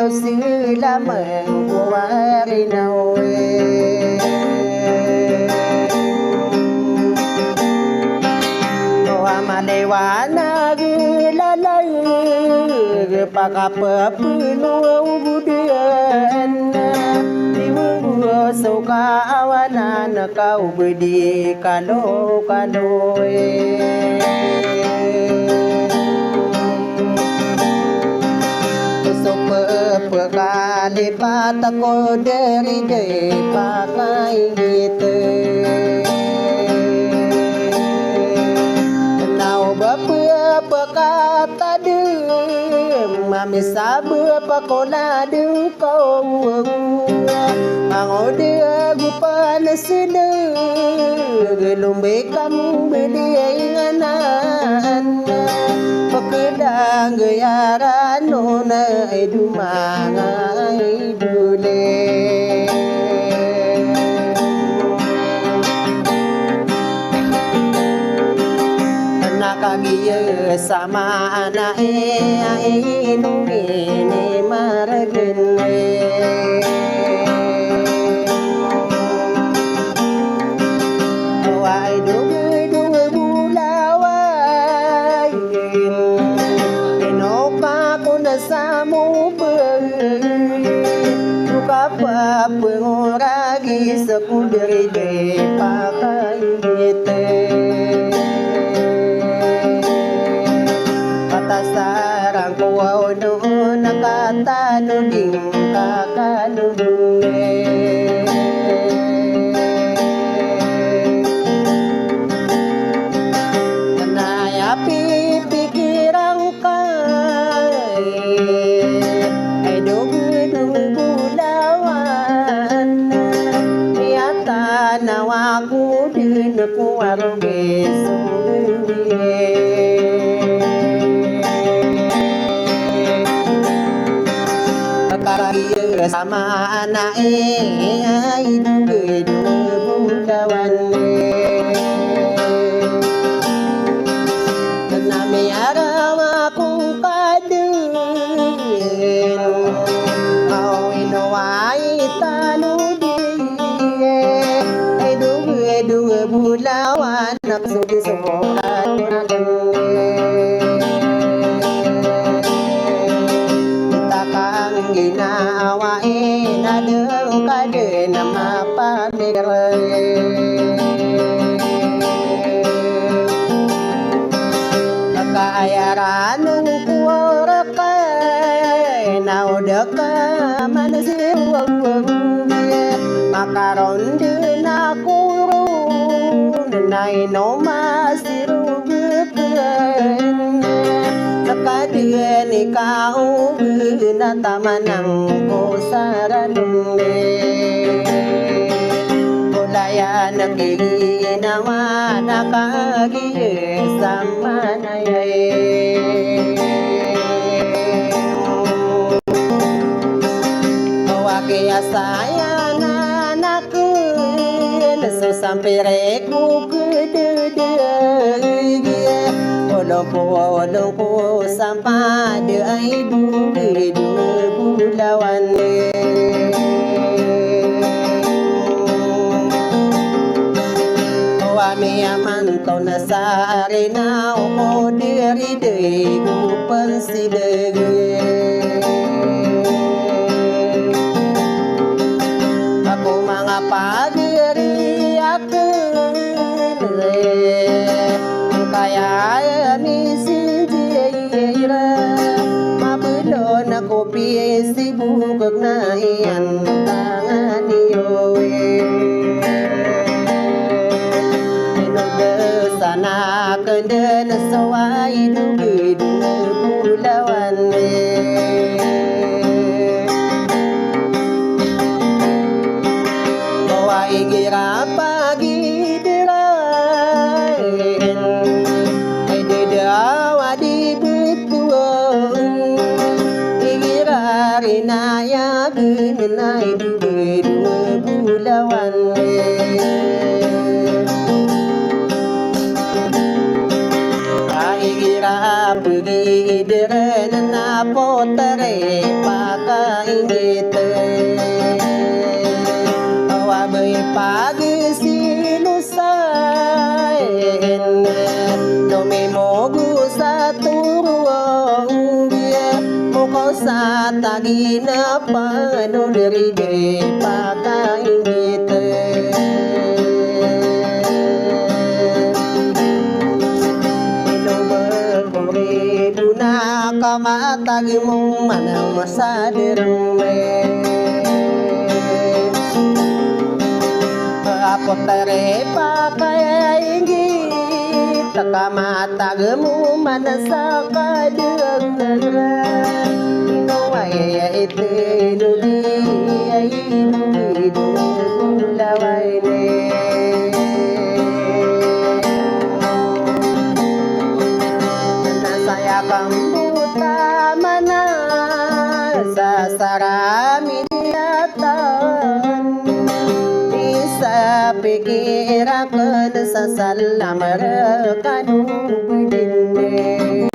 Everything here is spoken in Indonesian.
sila mengkuwari nawe malewana gilalay pakapapuno budian diwo suka awanan kau bedi kalo pekali patako dari pakai gitu nau bapa kata dem mami sabu pakola dem kau mango dia gupan sida gelumbe kamu bedi inganan pekedang gayaran nona edumangai dule kagiye sama anak ini maragene wai du bulawai enoka kuna samu buka pa pengoragi sekuderi de pakai gite sarang kuau nu nakata nuding kakanudunge naya pikiran kai ay dugu bulawan yata nawaku din kuwarge sungguh sama anak ay dugu bulawan nami araw akong kadin au inaway tanudi ay dugu bulawan naksusukan ginawain adeng kade nama pamigre kakayaran kuwarakay naudaka manasiwag makaron din akurun na inomasirugukan sakadian ikaw na tamanang kusaranunde kulaya nagiginawa nakagiye sa manayay kawagya saya nanakin susampire ko kududugya Walau ko sampai ay dugi bulawan Wami aman to na sa arena ko diri ko pansidege Ako mga pagiri ako kaya ni sinjira mabulon ako piyesi bukag na iyan tangan niyo sana kenda na saway dugi bulawan bawai gira pagi Rinaya ginay dugi bulawan Ay gira pagi deren na apotere pakaingit wabai pagi sinusain domi mogu saturuang dia muko satagina penuh dari de pakaingit kamatagi mong manang masadirme apotere pakainggi takamatagi mong manasakadirang inuwaya iti inudi ay inudi laway ne nasaya kang mana sasarami diatan bisa pikirakan sasalam rekanung dinde